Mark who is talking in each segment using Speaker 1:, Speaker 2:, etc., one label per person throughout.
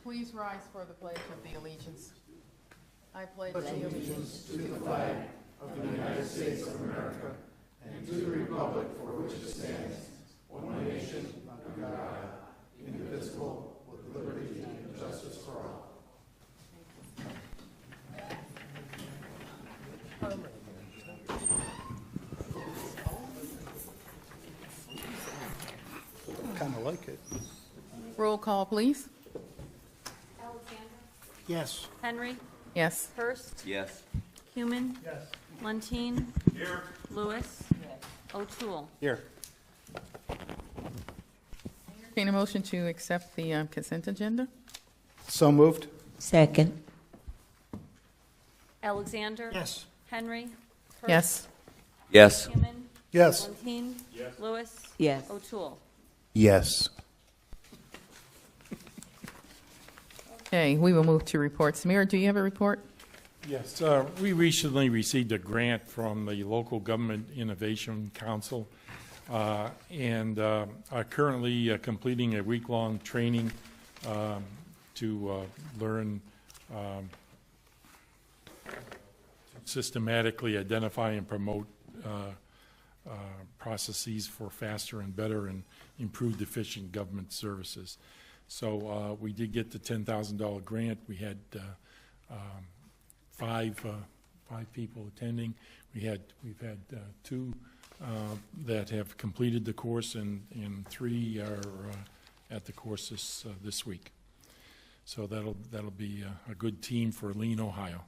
Speaker 1: Please rise for the Pledge of the Allegiance. I pledge
Speaker 2: allegiance to the flag of the United States of America and to the republic for which it stands, one nation, under God, indivisible, with liberty and justice for all. Kind of like it.
Speaker 1: Roll call, please.
Speaker 3: Alexander?
Speaker 2: Yes.
Speaker 3: Henry?
Speaker 1: Yes.
Speaker 3: Hurst?
Speaker 4: Yes.
Speaker 3: Human?
Speaker 2: Yes.
Speaker 3: Luntine?
Speaker 2: Here.
Speaker 3: Lewis? O'Toole?
Speaker 2: Here.
Speaker 1: Entertain a motion to accept the consent agenda?
Speaker 2: So moved.
Speaker 5: Second.
Speaker 3: Alexander?
Speaker 2: Yes.
Speaker 3: Henry? Hurst?
Speaker 1: Yes.
Speaker 4: Yes.
Speaker 3: Human?
Speaker 2: Yes.
Speaker 3: Luntine? Yes. Lewis?
Speaker 5: Yes.
Speaker 3: O'Toole?
Speaker 2: Yes.
Speaker 1: Okay, we will move to reports. Mayor, do you have a report?
Speaker 6: Yes, we recently received a grant from the Local Government Innovation Council and are currently completing a week-long training to learn systematically identify and promote processes for faster and better and improved efficient government services. So we did get the $10,000 grant. We had five people attending. We've had two that have completed the course, and three are at the course this week. So that'll be a good team for Lean, Ohio.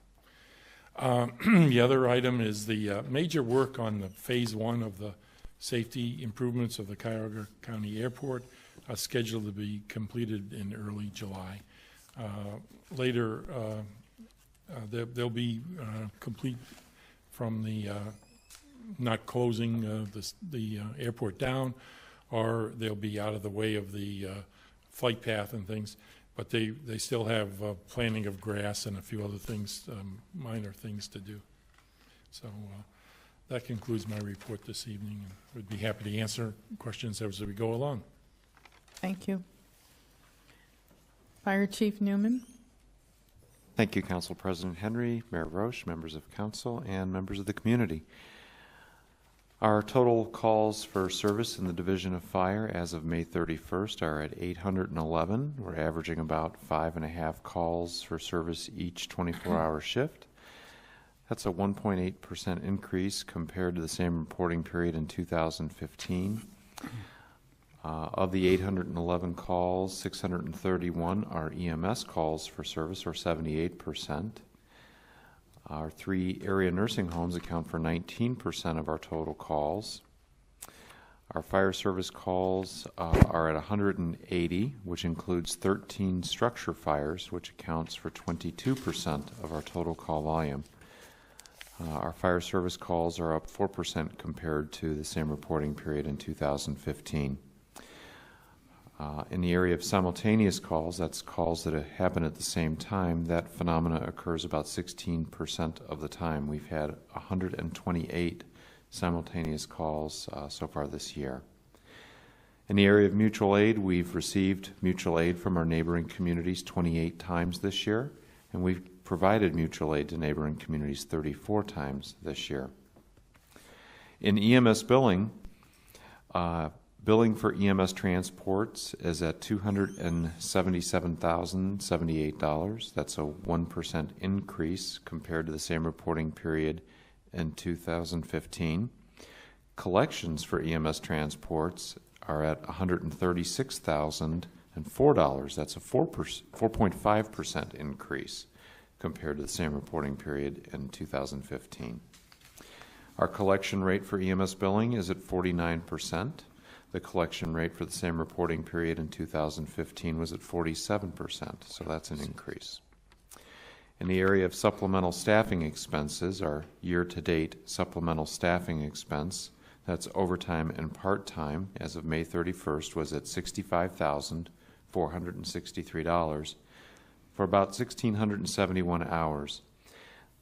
Speaker 6: The other item is the major work on the phase 1 of the safety improvements of the Cuyahoga County Airport, scheduled to be completed in early July. Later, they'll be complete from the not closing the airport down, or they'll be out of the way of the flight path and things. But they still have planting of grass and a few other things, minor things to do. So that concludes my report this evening. We'd be happy to answer questions as we go along.
Speaker 1: Thank you. Fire Chief Newman.
Speaker 4: Thank you, Council President Henry, Mayor Roche, members of council, and members of the community. Our total calls for service in the Division of Fire as of May 31st are at 811. We're averaging about 5.5 calls for service each 24-hour shift. That's a 1.8% increase compared to the same reporting period in 2015. Of the 811 calls, 631 are EMS calls for service, or 78%. Our 3 area nursing homes account for 19% of our total calls. Our fire service calls are at 180, which includes 13 structure fires, which accounts for 22% of our total call volume. Our fire service calls are up 4% compared to the same reporting period in 2015. In the area of simultaneous calls, that's calls that happen at the same time, that phenomena occurs about 16% of the time. We've had 128 simultaneous calls so far this year. In the area of mutual aid, we've received mutual aid from our neighboring communities 28 times this year, and we've provided mutual aid to neighboring communities 34 times this year. In EMS billing, billing for EMS transports is at $277,078. That's a 1% increase compared to the same reporting period in 2015. Collections for EMS transports are at $136,004. That's a 4.5% increase compared to the same reporting period in 2015. Our collection rate for EMS billing is at 49%. The collection rate for the same reporting period in 2015 was at 47%, so that's an increase. In the area of supplemental staffing expenses, our year-to-date supplemental staffing expense, that's overtime and part-time, as of May 31st, was at $65,463 for about 1,671 hours.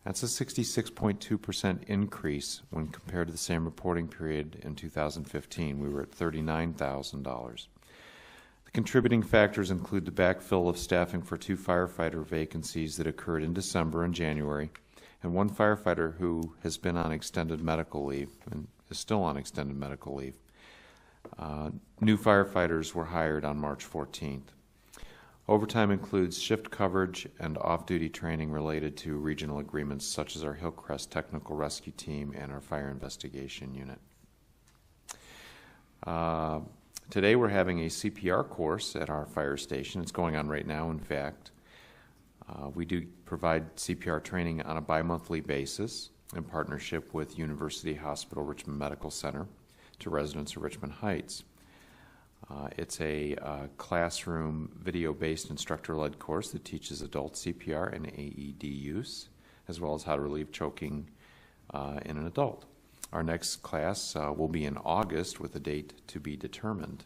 Speaker 4: That's a 66.2% increase when compared to the same reporting period in 2015. We were at $39,000. The Contributing factors include the backfill of staffing for 2 firefighter vacancies that occurred in December and January, and 1 firefighter who has been on extended medical leave and is still on extended medical leave. New firefighters were hired on March 14th. Overtime includes shift coverage and off-duty training related to regional agreements such as our Hillcrest Technical Rescue Team and our Fire Investigation Unit. Today we're having a CPR course at our fire station. It's going on right now, in fact. We do provide CPR training on a bi-monthly basis in partnership with University Hospital Richmond Medical Center to residents of Richmond Heights. It's a classroom video-based instructor-led course that teaches adult CPR and AED use, as well as how to relieve choking in an adult. Our next class will be in August with a date to be determined.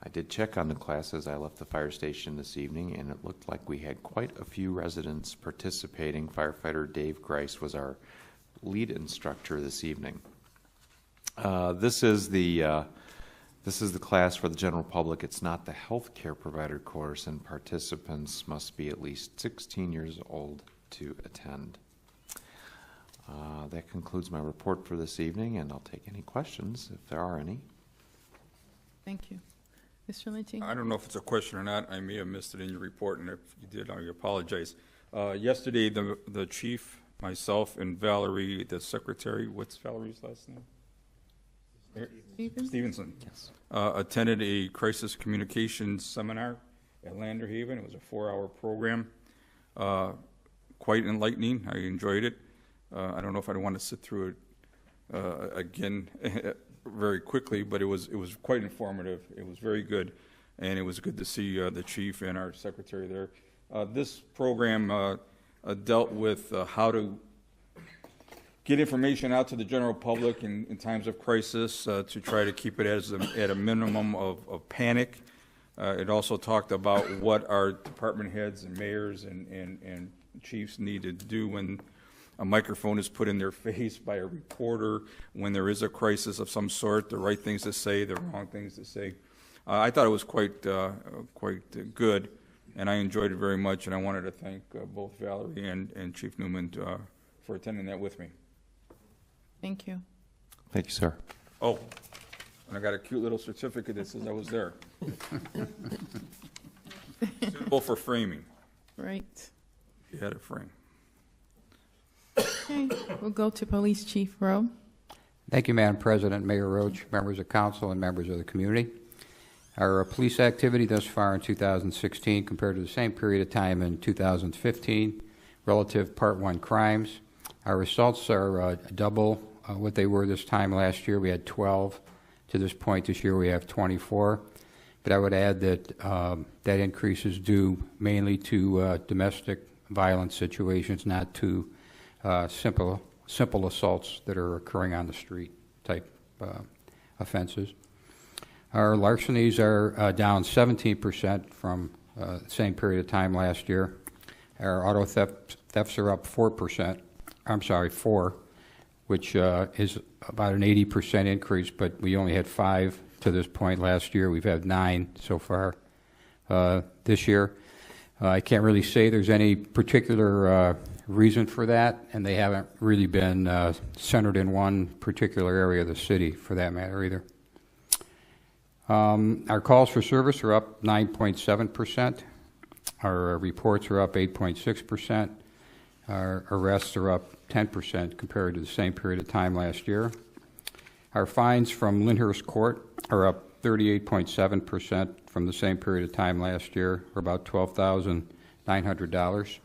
Speaker 4: I did check on the class as I left the fire station this evening, and it looked like we had quite a few residents participating. Firefighter Dave Grice was our lead instructor this evening. This is the class for the general public. It's not the healthcare provider course, and participants must be at least 16 years old to attend. That concludes my report for this evening, and I'll take any questions if there are any.
Speaker 1: Thank you. Mr. Lindsay?
Speaker 5: I don't know if it's a question or not. I may have missed it in your report, and if you did, I apologize. Yesterday, the chief, myself, and Valerie, the secretary, what's Valerie's last name? Stevenson. Yes. Attended a crisis communications seminar at Lander Haven. It was a 4-hour program. Quite enlightening. I enjoyed it. I don't know if I'd want to sit through it again very quickly, but it was quite informative. It was very good, and it was good to see the chief and our secretary there. This program dealt with how to get information out to the general public in times of crisis to try to keep it at a minimum of panic. It also talked about what our department heads and mayors and chiefs need to do when a microphone is put in their face by a reporter, when there is a crisis of some sort, the right things to say, the wrong things to say. I thought it was quite good, and I enjoyed it very much, and I wanted to thank both Valerie and Chief Newman for attending that with me.
Speaker 1: Thank you.
Speaker 4: Thank you, sir.
Speaker 5: Oh, and I got a cute little certificate that says I was there. Suitable for framing.
Speaker 1: Right.
Speaker 5: You had a frame.
Speaker 1: Okay, we'll go to Police Chief Rowe.
Speaker 7: Thank you, Madam President, Mayor Roach, members of council, and members of the community. Our police activity thus far in 2016 compared to the same period of time in 2015, relative Part 1 crimes. Our results are double what they were this time last year. We had 12. To this point this year we have 24. But I would add that that increase is due mainly to domestic violence situations, not to simple assaults that are occurring on the street type offenses. Our larcenies are down 17% from the same period of time last year. Our auto thefts are up 4%. I'm sorry, 4, which is about an 80% increase, but we only had 5 to this point last year. We've had 9 so far this year. I can't really say there's any particular reason for that, and they haven't really been centered in one particular area of the city for that matter either. Our calls for service are up 9.7%. Our reports are up 8.6%. Our arrests are up 10% compared to the same period of time last year. Our fines from Lyndhurst Court are up 38.7% from the same period of time last year, or about $12,900.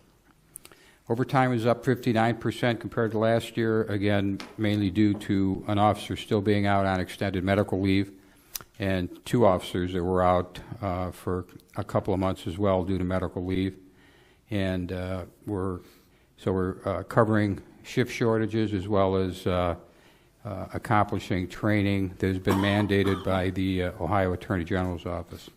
Speaker 7: Overtime is up 59% compared to last year, again, mainly due to an officer still being out on extended medical leave and 2 officers that were out for a couple of months as well due to medical leave. And we're covering shift shortages as well as accomplishing training that has been mandated by the Ohio Attorney General's office.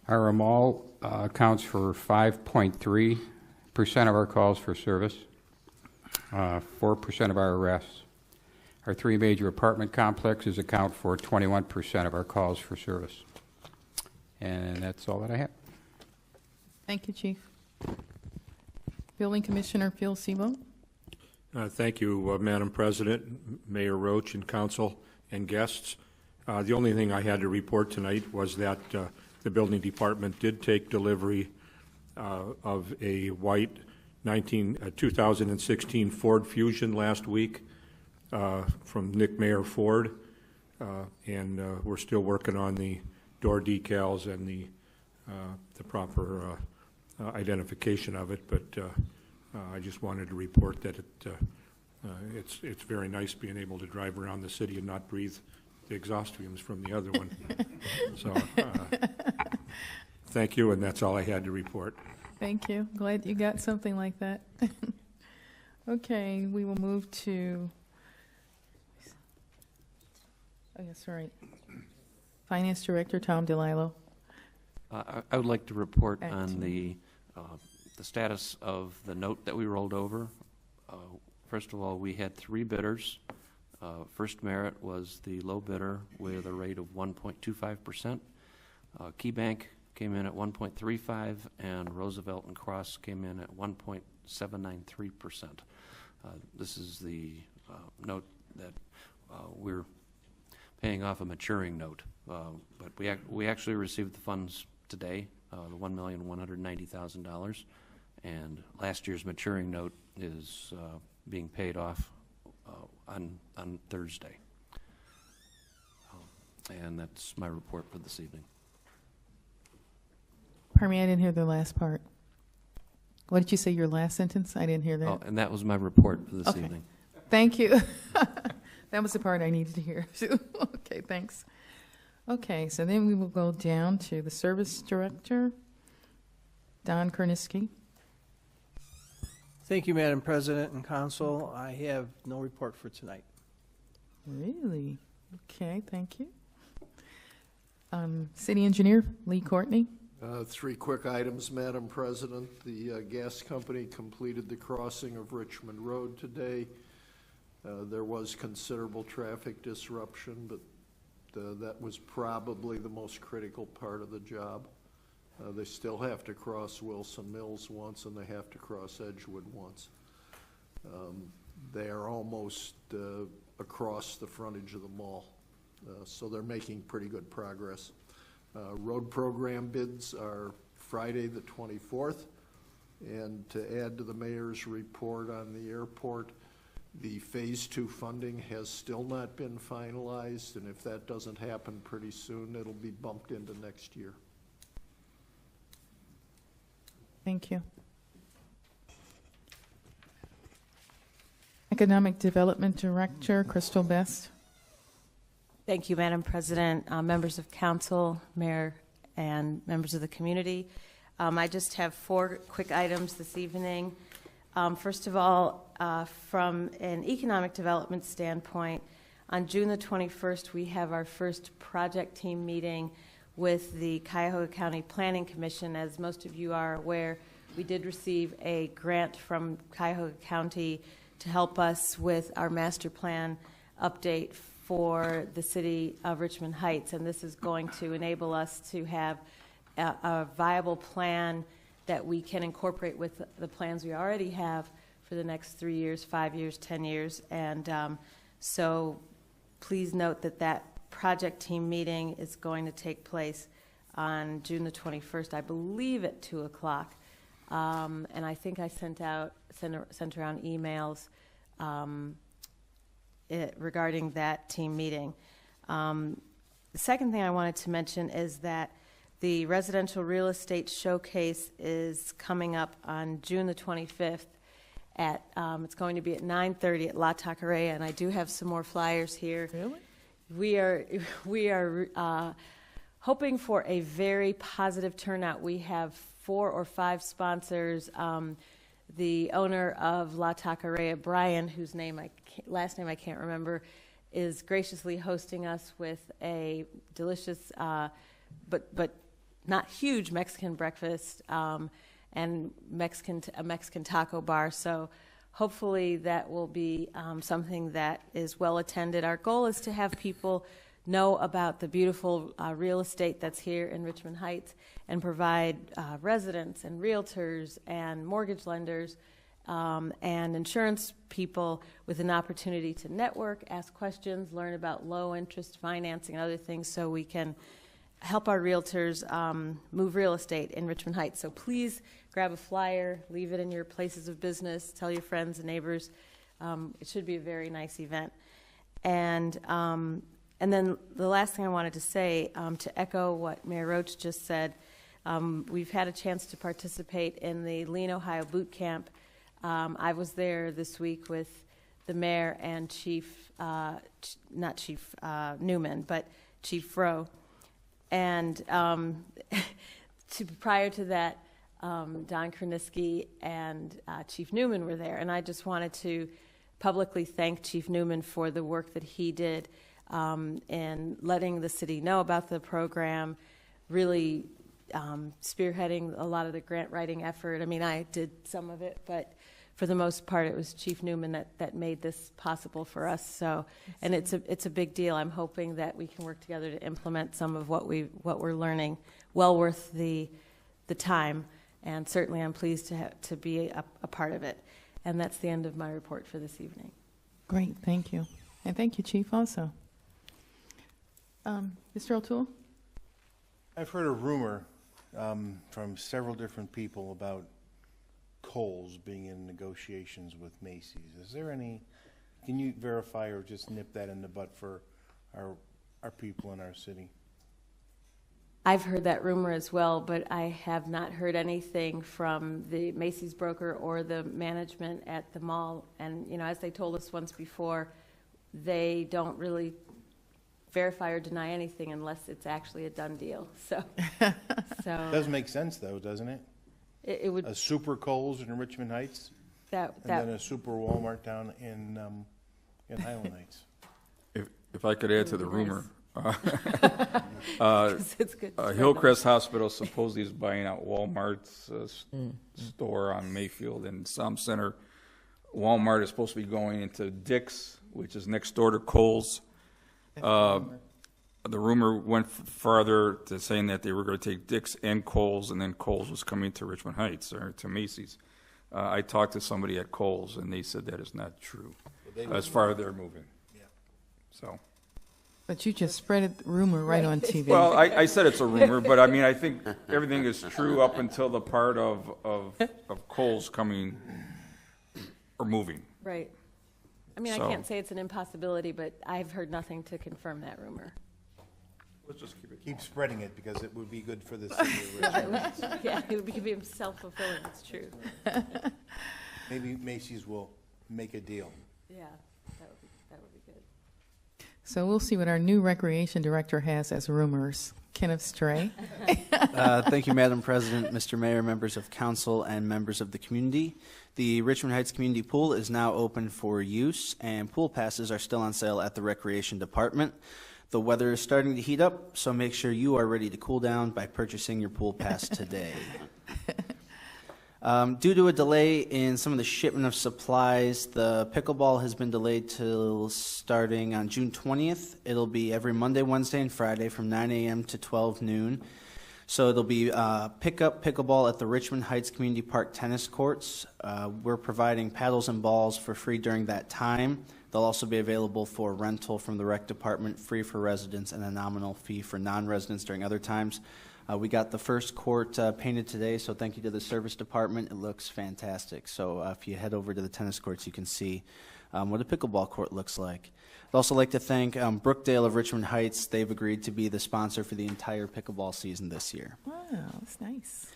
Speaker 7: Our mall accounts for 5.3% of our calls for service, 4% of our arrests. Our 3 major apartment complexes account for 21% of our calls for service. And that's all that I have.
Speaker 1: Thank you, Chief. Building Commissioner Phil Sebo.
Speaker 8: Thank you, Madam President, Mayor Roach, and council and guests. The only thing I had to report tonight was that the building department did take delivery of a white 2016 Ford Fusion last week from Nick Mayer Ford, and we're still working on the door decals and the proper identification of it, but I just wanted to report that it's very nice being able to drive around the city and not breathe the exhaust fumes from the other one. So thank you, and that's all I had to report.
Speaker 1: Thank you. Glad you got something like that. Okay, we will move to, oh, yes, right. Finance Director Tom DeLillo.
Speaker 9: I would like to report
Speaker 1: Back to
Speaker 9: on the status of the note that we rolled over. First of all, we had 3 bidders. First Merit was the low bidder with a rate of 1.25%. KeyBank came in at 1.35%, and Roosevelt and Cross came in at 1.793%. This is the note that we're paying off a maturing note, but we actually received the funds today, the $1,190,000, and last year's maturing note is being paid off on Thursday. And that's my report for this evening.
Speaker 1: Pardon me, I didn't hear the last part. What did you say, your last sentence? I didn't hear that.
Speaker 9: Oh, and that was my report for this
Speaker 1: Okay.
Speaker 9: evening.
Speaker 1: Thank you. That was the part I needed to hear, too. Okay, thanks. Okay, so then we will go down to the Service Director, Don Korniski.
Speaker 10: Thank you, Madam President and Council. I have no report for tonight.
Speaker 1: Really? Okay, thank you. City Engineer Lee Courtney.
Speaker 2: 3 quick items, Madam President. The gas company completed the crossing of Richmond Road today. There was considerable traffic disruption, but that was probably the most critical part of the job. They still have to cross Wilson Mills once, and they have to cross Edgewood once. They are almost across the frontage of the mall, so they're making pretty good progress. Road program bids are Friday the 24th, and to add to the mayor's report on the airport, the Phase 2 funding has still not been finalized, and if that doesn't happen pretty soon, it'll be bumped into next year.
Speaker 1: Thank you. Economic Development Director Crystal Best.
Speaker 3: Thank you, Madam President, members of council, mayor, and members of the community. I just have 4 quick items this evening. First of all, from an economic development standpoint, on June the 21st, we have our first project team meeting with the Cuyahoga County Planning Commission. As most of you are aware, we did receive a grant from Cuyahoga County to help us with our master plan update for the city of Richmond Heights, and this is going to enable us to have a viable plan that we can incorporate with the plans we already have for the next 3 years, 5 years, 10 years. And so please note that that project team meeting is going to take place on June the 21st, I believe at 2 o'clock. And I think I sent around emails regarding that team meeting. The second thing I wanted to mention is that the residential real estate showcase is coming up on June the 25th. It's going to be at 9:30 at La Taqueria, and I do have some more flyers here.
Speaker 1: Really?
Speaker 3: We are hoping for a very positive turnout. We have 4 or 5 sponsors. The owner of La Taqueria, Brian, whose last name I can't remember, is graciously hosting us with a delicious, but not huge Mexican breakfast and a Mexican taco bar. So hopefully that will be something that is well attended. Our goal is to have people know about the beautiful real estate that's here in Richmond Heights and provide residents and realtors and mortgage lenders and insurance people with an opportunity to network, ask questions, learn about low interest financing and other things so we can help our realtors move real estate in Richmond Heights. So please grab a flyer, leave it in your places of business, tell your friends and neighbors. It should be a very nice event. And then the last thing I wanted to say, to echo what Mayor Roach just said, we've had a chance to participate in the Lean, Ohio boot camp. I was there this week with the mayor and not Chief Newman, but Chief Rowe. And prior to that, Don Krasinski and Chief Newman were there. And I just wanted to publicly thank Chief Newman for the work that he did in letting the city know about the program, really spearheading a lot of the grant writing effort. I mean, I did some of it, but for the most part, it was Chief Newman that made this possible for us. So, and it's a big deal. I'm hoping that we can work together to implement some of what we're learning. Well worth the time, and certainly I'm pleased to be a part of it. And that's the end of my report for this evening.
Speaker 1: Great, thank you. And thank you, Chief, also. Mr. O'Toole?
Speaker 2: I've heard a rumor from several different people about Kohl's being in negotiations with Macy's. Is there any, can you verify or just nip that in the butt for our people in our city?
Speaker 3: I've heard that rumor as well, but I have not heard anything from the Macy's broker or the management at the mall. And, you know, as they told us once before, they don't really verify or deny anything unless it's actually a done deal. So,
Speaker 2: It does make sense, though, doesn't it?
Speaker 3: It would.
Speaker 2: A super Kohl's in Richmond Heights, and then a super Walmart down in Highland Heights.
Speaker 5: If I could add to the rumor,
Speaker 3: It's good.
Speaker 5: Hillcrest Hospital supposedly is buying out Walmart's store on Mayfield and Som Center. Walmart is supposed to be going into Dick's, which is next door to Kohl's. The rumor went farther to saying that they were going to take Dick's and Kohl's, and then Kohl's was coming to Richmond Heights or to Macy's. I talked to somebody at Kohl's, and they said that is not true as far as they're moving. Yeah. So.
Speaker 1: But you just spread the rumor right on TV.
Speaker 5: Well, I said it's a rumor, but I mean, I think everything is true up until the part of Kohl's coming or moving.
Speaker 3: Right. I mean,
Speaker 5: So.
Speaker 3: I can't say it's an impossibility, but I've heard nothing to confirm that rumor.
Speaker 5: Let's just keep it.
Speaker 2: Keep spreading it because it would be good for the city of Richmond Heights.
Speaker 3: Yeah, it would be self-fulfilling, it's true.
Speaker 2: Maybe Macy's will make a deal.
Speaker 3: Yeah, that would be good.
Speaker 1: So we'll see what our new recreation director has as rumors. Kenneth Stray.
Speaker 11: Thank you, Madam President, Mr. Mayor, members of council, and members of the community. The Richmond Heights Community Pool is now open for use, and pool passes are still on sale at the Recreation Department. The weather is starting to heat up, so make sure you are ready to cool down by purchasing your pool pass today. Due to a delay in some of the shipment of supplies, the pickleball has been delayed till starting on June 20th. It'll be every Monday, Wednesday, and Friday from 9 a.m. to 12 noon. So it'll be pick-up pickleball at the Richmond Heights Community Park tennis courts. We're providing paddles and balls for free during that time. They'll also be available for rental from the rec department, free for residents, and a nominal fee for non-residents during other times. We got the first court painted today, so thank you to the service department. It looks fantastic. So if you head over to the tennis courts, you can see what a pickleball court looks like. I'd also like to thank Brookdale of Richmond Heights. They've agreed to be the sponsor for the entire pickleball season this year.
Speaker 1: Wow, that's nice.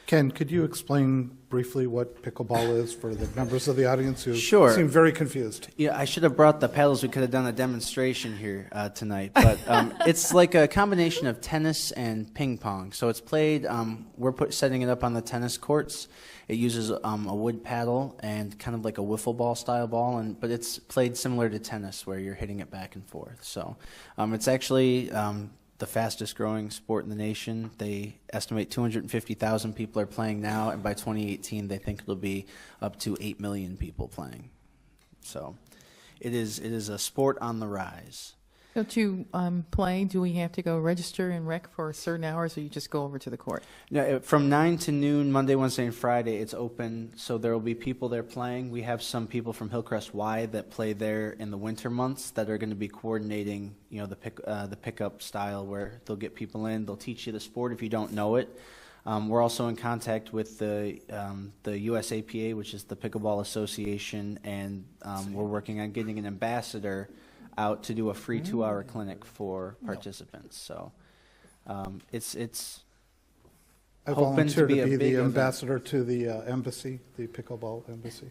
Speaker 12: Ken, could you explain briefly what pickleball is for the members of the audience who
Speaker 11: Sure.
Speaker 12: seem very confused?
Speaker 11: Yeah, I should have brought the paddles. We could have done a demonstration here tonight. But it's like a combination of tennis and ping pong. So it's played, we're setting it up on the tennis courts. It uses a wood paddle and kind of like a wiffle ball style ball, but it's played similar to tennis where you're hitting it back and forth. So it's actually the fastest growing sport in the nation. They estimate 250,000 people are playing now, and by 2018 they think it'll be up to 8 million people playing. So it is a sport on the rise.
Speaker 1: So to play, do we have to go register and rec for certain hours, or you just go over to the court?
Speaker 11: No, from 9 to noon, Monday, Wednesday, and Friday, it's open, so there will be people there playing. We have some people from Hillcrest Y that play there in the winter months that are going to be coordinating, the pickup style where they'll get people in. They'll teach you the sport if you don't know it. We're also in contact with the USAPA, which is the Pickleball Association, and we're working on getting an ambassador out to do a free 2-hour clinic for participants. So it's
Speaker 12: I
Speaker 11: hoping to
Speaker 12: volunteer
Speaker 11: be
Speaker 12: to
Speaker 11: a
Speaker 12: be
Speaker 11: big
Speaker 12: the
Speaker 11: event.
Speaker 12: ambassador to the embassy, the pickleball embassy.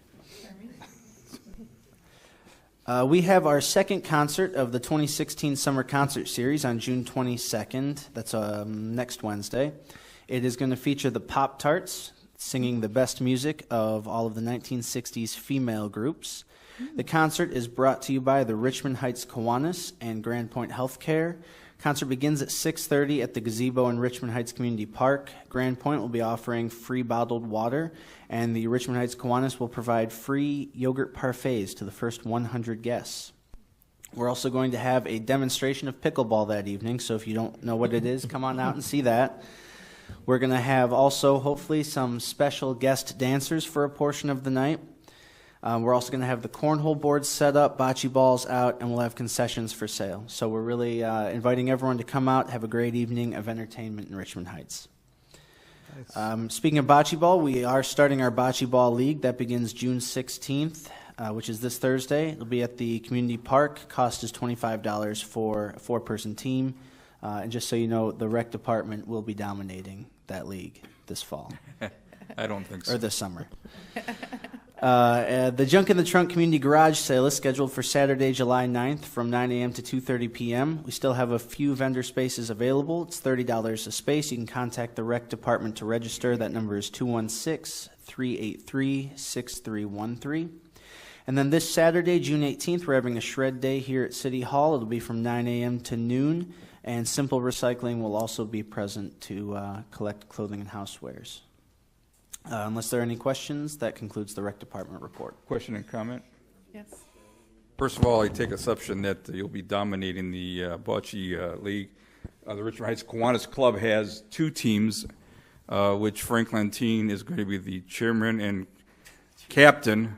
Speaker 11: We have our second concert of the 2016 Summer Concert Series on June 22nd. That's next Wednesday. It is going to feature the Pop-Tarts singing the best music of all of the 1960s female groups. The concert is brought to you by the Richmond Heights Kiwanis and Grand Point Healthcare. Concert begins at 6:30 at the gazebo in Richmond Heights Community Park. Grand Point will be offering free bottled water, and the Richmond Heights Kiwanis will provide free yogurt parfaits to the first 100 guests. We're also going to have a demonstration of pickleball that evening, so if you don't know what it is, come on out and see that. We're going to have also, hopefully, some special guest dancers for a portion of the night. We're also going to have the cornhole boards set up, bocce balls out, and we'll have concessions for sale. So we're really inviting everyone to come out, have a great evening of entertainment in Richmond Heights. Speaking of bocce ball, we are starting our bocce ball league. That begins June 16th, which is this Thursday. It'll be at the community park. Cost is $25 for a 4-person team. And just so you know, the rec department will be dominating that league this fall.
Speaker 5: I don't think so.
Speaker 11: Or this summer. The Junk in the Trunk Community Garage Sale is scheduled for Saturday, July 9th from 9 a.m. to 2:30 p.m. We still have a few vendor spaces available. It's $30 a space. You can contact the rec department to register. That number is 216-383-6313. And then this Saturday, June 18th, we're having a shred day here at City Hall. It'll be from 9 a.m. to noon. And Simple Recycling will also be present to collect clothing and housewares. Unless there are any questions, that concludes the rec department report.
Speaker 5: Question and comment?
Speaker 1: Yes.
Speaker 5: First of all, I take assumption that you'll be dominating the bocce league. The Richmond Heights Kiwanis Club has 2 teams, which Frank Lantine is going to be the chairman and captain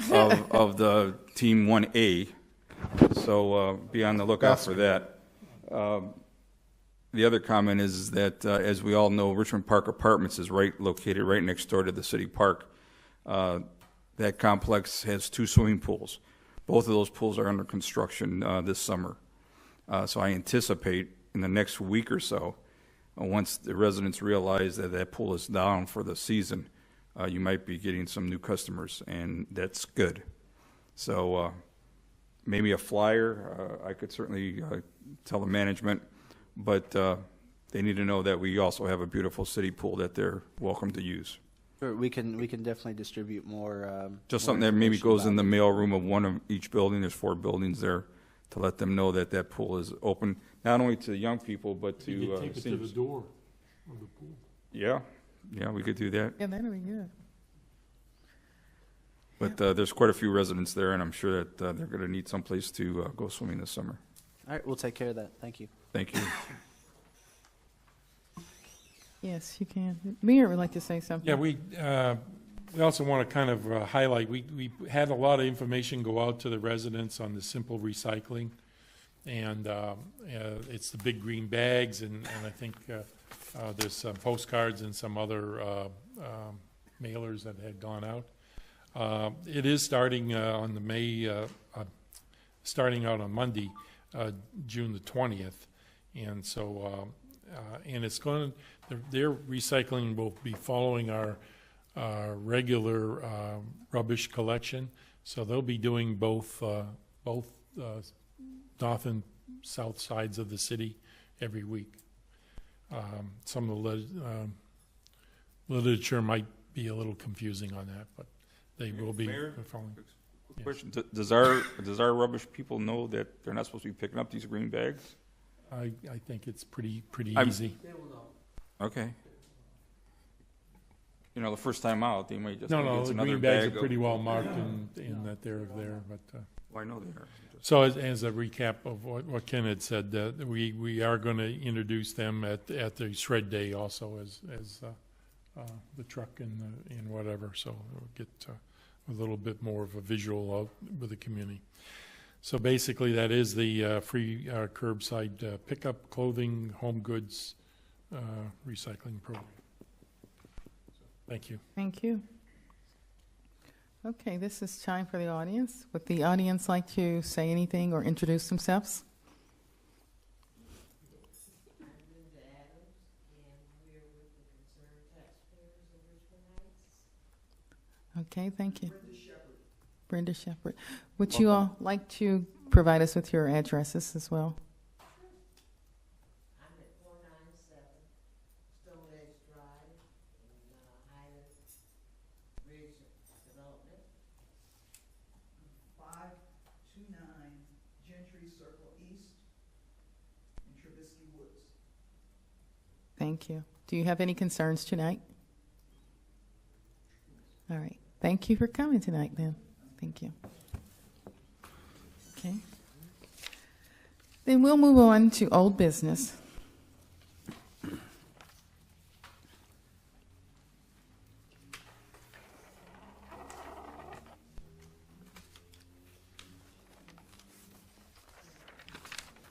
Speaker 5: of the Team 1A. So be on the lookout for that. The other comment is that, as we all know, Richmond Park Apartments is located right next door to the city park. That complex has 2 swimming pools. Both of those pools are under construction this summer. So I anticipate in the next week or so, once the residents realize that that pool is down for the season, you might be getting some new customers, and that's good. So maybe a flyer, I could certainly tell the management, but they need to know that we also have a beautiful city pool that they're welcome to use.
Speaker 11: Sure, we can definitely distribute more.
Speaker 5: Just
Speaker 11: more
Speaker 5: something that maybe goes in the
Speaker 11: information
Speaker 5: mailroom of one of each building. There's 4 buildings there, to let them know that that pool is open, not only to young people, but to
Speaker 6: You could tape it to the
Speaker 5: seniors.
Speaker 6: door of the pool.
Speaker 5: Yeah, we could do that.
Speaker 1: Yeah, that'd be good.
Speaker 5: But there's quite a few residents there, and I'm sure that they're going to need someplace to go swimming this summer.
Speaker 11: All right, we'll take care of that. Thank you.
Speaker 5: Thank you.
Speaker 1: Yes, you can. Mayor would like to say something.
Speaker 6: Yeah, we also want to kind of highlight, we had a lot of information go out to the residents on the simple recycling. And it's the big green bags, and I think there's some postcards and some other mailers that had gone out. It is starting on the starting out on Monday, June the 20th. And so, and it's going to, their recycling will be following our regular rubbish collection. So they'll be doing both north and south sides of the city every week. Some of the literature might be a little confusing on that, but they will be following. Yes.
Speaker 5: Question: Does our rubbish people know that they're not supposed to be picking up these green bags?
Speaker 6: I think it's pretty easy.
Speaker 5: Okay. you know, the first time out, they might just
Speaker 6: No,
Speaker 5: think
Speaker 6: no,
Speaker 5: it's
Speaker 6: the
Speaker 5: another
Speaker 6: green bags
Speaker 5: bag
Speaker 6: are pretty well
Speaker 5: of-
Speaker 6: marked in that they're there, but,
Speaker 5: Well, I know they are.
Speaker 6: so as a recap of what Ken had said, we are going to introduce them at the shred day also as the truck and whatever, so we'll get a little bit more of a visual out with the community. So basically, that is the free curbside pickup, clothing, home goods recycling program. Thank you.
Speaker 1: Thank you. Okay, this is time for the audience. Would the audience like to say anything or introduce themselves?
Speaker 13: I'm Linda Adams, and we're with the Concerned Taxpayers of Richmond Heights.
Speaker 1: Okay, thank you.
Speaker 13: Brenda Shepherd.
Speaker 1: Brenda Shepherd. Would you all like to provide us with your addresses as well?
Speaker 13: I'm at 497 Stone Edge Drive in Highland Ridge Development.
Speaker 14: 529 Gentry Circle East in Trubisky Woods.
Speaker 1: Thank you. Do you have any concerns tonight? All right. Thank you for coming tonight, then. Thank you. Okay. Then we'll move on to old business.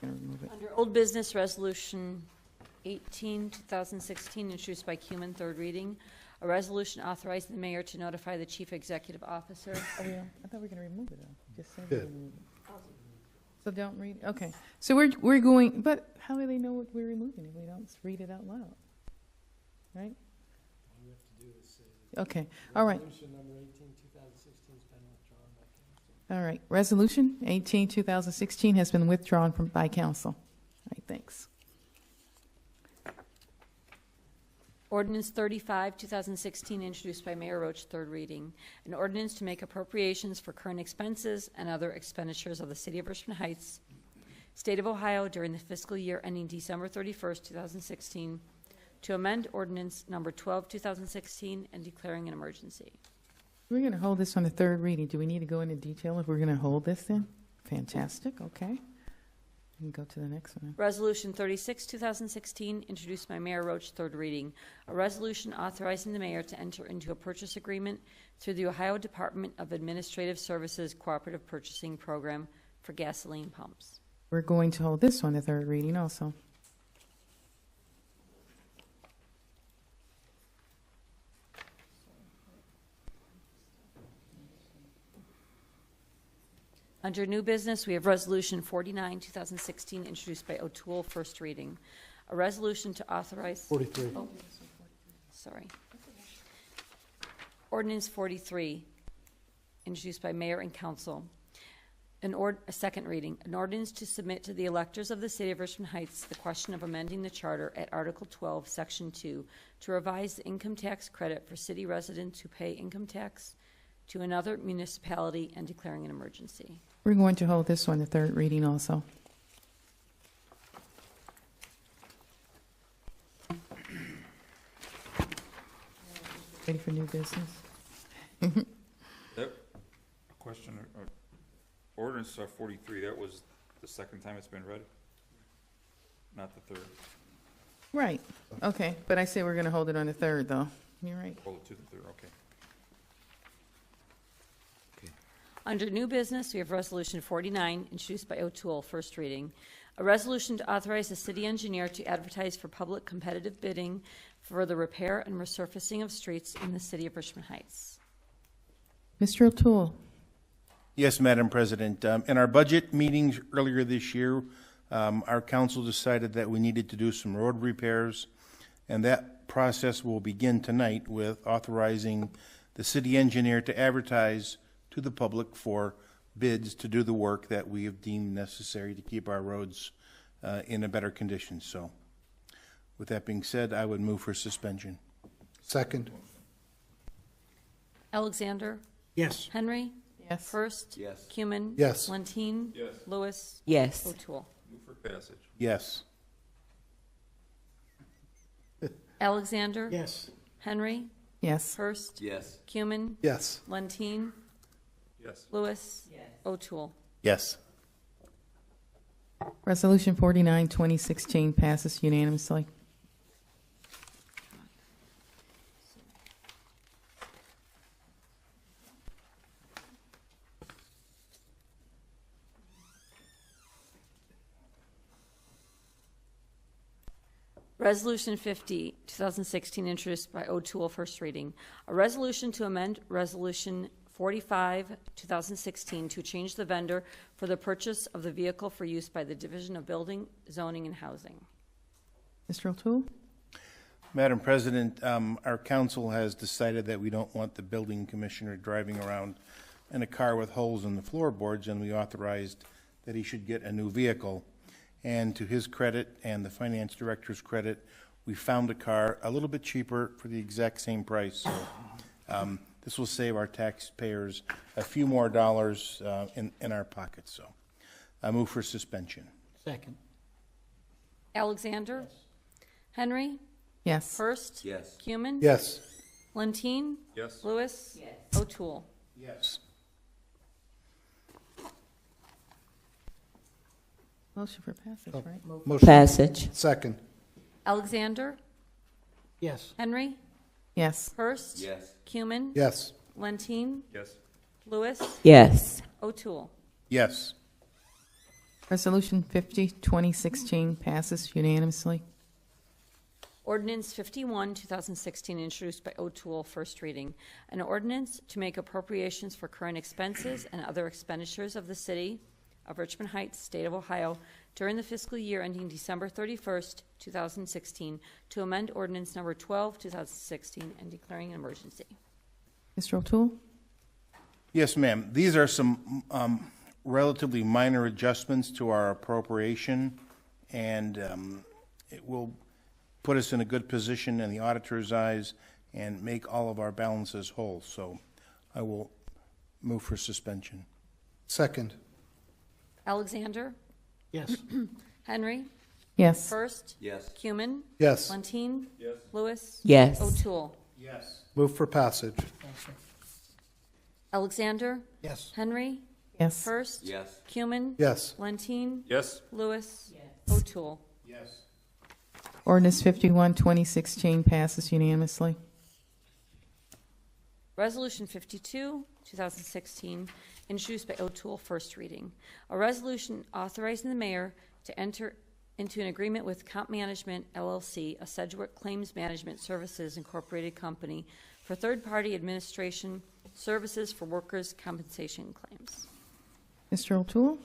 Speaker 15: Under Old Business Resolution 18, 2016, introduced by Cuman, third reading, a resolution authorizing the mayor to notify the chief executive officer.
Speaker 1: Oh, yeah. I thought we were going to remove it, though. Just say
Speaker 12: Yeah.
Speaker 1: we're gonna remove it. So don't read, okay. So we're going, but how do they know what we're removing if we don't read it out loud? Right?
Speaker 13: All you have to do is say
Speaker 1: Okay, all right.
Speaker 13: resolution number 18, 2016 has been withdrawn by council.
Speaker 1: All right. Resolution 18, 2016 has been withdrawn by council. All right, thanks.
Speaker 15: Ordinance 35, 2016, introduced by Mayor Roach, third reading. An ordinance to make appropriations for current expenses and other expenditures of the City of Richmond Heights, State of Ohio during the fiscal year ending December 31st, 2016, to amend ordinance number 12, 2016, and declaring an emergency.
Speaker 1: We're going to hold this on the third reading. Do we need to go into detail if we're going to hold this then? Fantastic, okay. We can go to the next one.
Speaker 15: Resolution 36, 2016, introduced by Mayor Roach, third reading. A resolution authorizing the mayor to enter into a purchase agreement through the Ohio Department of Administrative Services Cooperative Purchasing Program for gasoline pumps.
Speaker 1: We're going to hold this on the third reading also.
Speaker 15: Under new business, we have Resolution 49, 2016, introduced by O'Toole, first reading. A resolution to authorize...
Speaker 12: 43.
Speaker 15: Oh, sorry. Ordinance 43, introduced by Mayor and Council. A second reading. An ordinance to submit to the electors of the City of Richmond Heights the question of amending the charter at Article 12, Section 2, to revise the income tax credit for city residents who pay income tax to another municipality and declaring an emergency.
Speaker 1: We're going to hold this on the third reading also. Ready for new business?
Speaker 5: That question, ordinance 43, that was the second time it's been read? Not the third.
Speaker 1: Right, okay, but I say we're going to hold it on the third, though. You're right.
Speaker 5: Hold it to the third, okay.
Speaker 15: Under new business, we have Resolution 49, introduced by O'Toole, first reading. A resolution to authorize the city engineer to advertise for public competitive bidding for the repair and resurfacing of streets in the City of Richmond Heights.
Speaker 1: Mr. O'Toole.
Speaker 2: Yes, Madam President. In our budget meetings earlier this year, our council decided that we needed to do some road repairs, and that process will begin tonight with authorizing the city engineer to advertise to the public for bids to do the work that we have deemed necessary to keep our roads in a better condition. So with that being said, I would move for suspension.
Speaker 12: Second.
Speaker 15: Alexander?
Speaker 10: Yes.
Speaker 15: Henry?
Speaker 1: Yes.
Speaker 15: Hurst?
Speaker 9: Yes.
Speaker 15: Cuman?
Speaker 12: Yes.
Speaker 15: Lentine?
Speaker 5: Yes.
Speaker 15: Lewis?
Speaker 3: Yes.
Speaker 15: O'Toole?
Speaker 5: Move for passage.
Speaker 2: Yes.
Speaker 15: Alexander?
Speaker 10: Yes.
Speaker 15: Henry?
Speaker 1: Yes.
Speaker 15: Hurst.
Speaker 9: Yes.
Speaker 15: Cumin.
Speaker 12: Yes.
Speaker 15: Lentine.
Speaker 5: Yes.
Speaker 15: Lewis. O'Toole.
Speaker 2: Yes.
Speaker 1: Resolution 49, 2016 passes unanimously.
Speaker 15: Resolution 50, 2016, introduced by O'Toole, first reading. A resolution to amend Resolution 45, 2016, to change the vendor for the purchase of the vehicle for use by the Division of Building, Zoning, and Housing.
Speaker 1: Mr. O'Toole?
Speaker 2: Madam President, our council has decided that we don't want the building commissioner driving around in a car with holes in the floorboards, and we authorized that he should get a new vehicle. And to his credit and the finance director's credit, we found a car a little bit cheaper for the exact same price. So this will save our taxpayers a few more dollars in our pockets. So I move for suspension.
Speaker 10: Second.
Speaker 15: Alexander? Henry?
Speaker 1: Yes.
Speaker 15: Hurst?
Speaker 9: Yes.
Speaker 15: Cumin?
Speaker 12: Yes.
Speaker 15: Lentine?
Speaker 5: Yes.
Speaker 15: Lewis? O'Toole.
Speaker 2: Yes.
Speaker 1: Motion for passage, right?
Speaker 12: Motion.
Speaker 13: Passage.
Speaker 12: Second.
Speaker 15: Alexander?
Speaker 10: Yes.
Speaker 15: Henry?
Speaker 1: Yes.
Speaker 15: Hurst?
Speaker 9: Yes.
Speaker 15: Cumin?
Speaker 12: Yes.
Speaker 15: Lentine?
Speaker 5: Yes.
Speaker 15: Lewis?
Speaker 13: Yes.
Speaker 15: O'Toole.
Speaker 2: Yes.
Speaker 1: Resolution 50, 2016 passes unanimously.
Speaker 15: Ordinance 51, 2016, introduced by O'Toole, first reading. An ordinance to make appropriations for current expenses and other expenditures of the city of Richmond Heights, State of Ohio, during the fiscal year ending December 31st, 2016, to amend ordinance number 12, 2016, and declaring an emergency.
Speaker 1: Mr. O'Toole?
Speaker 2: Yes, ma'am. These are some relatively minor adjustments to our appropriation, and it will put us in a good position in the auditor's eyes and make all of our balances whole. So I will move for suspension.
Speaker 12: Second.
Speaker 15: Alexander?
Speaker 10: Yes.
Speaker 15: Henry?
Speaker 1: Yes.
Speaker 15: Hurst?
Speaker 9: Yes.
Speaker 15: Cumin?
Speaker 12: Yes.
Speaker 15: Lentine?
Speaker 5: Yes.
Speaker 15: Lewis?
Speaker 13: Yes.
Speaker 15: O'Toole.
Speaker 2: Yes.
Speaker 12: Move for passage.
Speaker 15: Alexander?
Speaker 10: Yes.
Speaker 15: Henry?
Speaker 1: Yes.
Speaker 15: Hurst?
Speaker 9: Yes.
Speaker 15: Cumin?
Speaker 12: Yes.
Speaker 15: Lentine?
Speaker 5: Yes.
Speaker 15: Lewis? O'Toole.
Speaker 2: Yes.
Speaker 1: Ordinance 51, 2016 passes unanimously.
Speaker 15: Resolution 52, 2016, introduced by O'Toole, first reading. A resolution authorizing the mayor to enter into an agreement with Comp Management, LLC, a Sedgwick Claims Management Services Incorporated company, for third-party administration services for workers' compensation claims.
Speaker 1: Mr. O'Toole?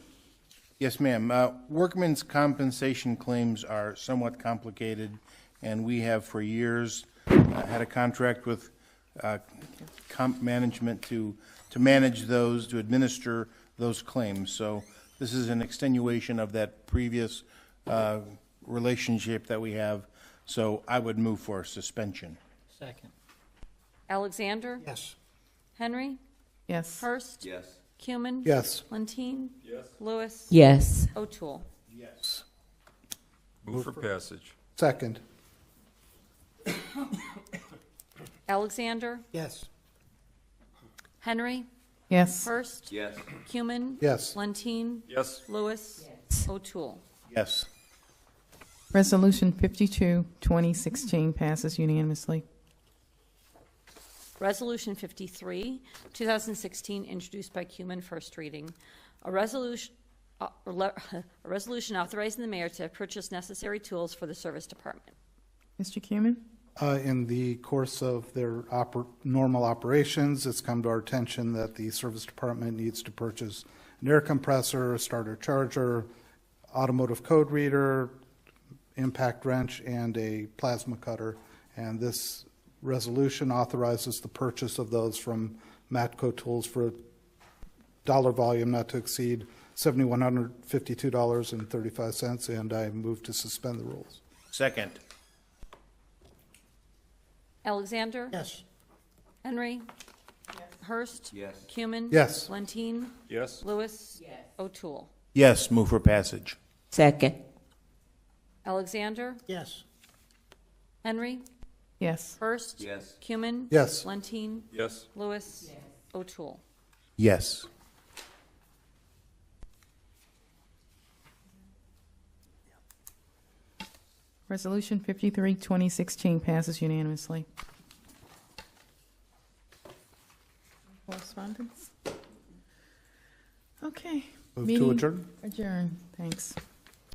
Speaker 2: Yes, ma'am. Workmen's compensation claims are somewhat complicated, and we have for years had a contract with Comp Management to manage those, to administer those claims. So this is an extenuation of that previous relationship that we have. So I would move for suspension.
Speaker 10: Second.
Speaker 15: Alexander?
Speaker 10: Yes.
Speaker 15: Henry?
Speaker 1: Yes.
Speaker 15: Hurst?
Speaker 9: Yes.
Speaker 15: Cumin?
Speaker 12: Yes.
Speaker 15: Lentine?
Speaker 5: Yes.
Speaker 15: Lewis?
Speaker 13: Yes.
Speaker 15: O'Toole.
Speaker 2: Yes.
Speaker 5: Move for passage.
Speaker 12: Second.
Speaker 15: Alexander?
Speaker 10: Yes.
Speaker 15: Henry?
Speaker 1: Yes.
Speaker 15: Hurst?
Speaker 9: Yes.
Speaker 15: Cumin?
Speaker 12: Yes.
Speaker 15: Lentine?
Speaker 5: Yes.
Speaker 15: Lewis? O'Toole.
Speaker 2: Yes.
Speaker 1: Resolution 52, 2016 passes unanimously.
Speaker 15: Resolution 53, 2016, introduced by Cumin, first reading. A resolution authorizing the mayor to purchase necessary tools for the service department.
Speaker 1: Mr. Cumin?
Speaker 12: In the course of their normal operations, it's come to our attention that the service department needs to purchase an air compressor, a starter charger, automotive code reader, impact wrench, and a plasma cutter. And this resolution authorizes the purchase of those from Matco Tools for a dollar volume not to exceed $7,152.35, and I move to suspend the rules.
Speaker 2: Second.
Speaker 15: Alexander?
Speaker 10: Yes.
Speaker 15: Henry? Hurst?
Speaker 9: Yes.
Speaker 15: Cumin?
Speaker 12: Yes.
Speaker 15: Lentine?
Speaker 5: Yes.
Speaker 15: Lewis? O'Toole.
Speaker 2: Yes. Move for passage.
Speaker 13: Second.
Speaker 15: Alexander?
Speaker 10: Yes.
Speaker 15: Henry?
Speaker 1: Yes.
Speaker 15: Hurst.
Speaker 9: Yes.
Speaker 15: Cumin.
Speaker 12: Yes.
Speaker 15: Lentine.
Speaker 5: Yes.
Speaker 15: Lewis. O'Toole.
Speaker 2: Yes.
Speaker 1: Resolution 53, 2016 passes unanimously. Correspondence? Okay.
Speaker 12: Move to
Speaker 1: Meeting
Speaker 12: adjourn.
Speaker 1: Adjourn, thanks.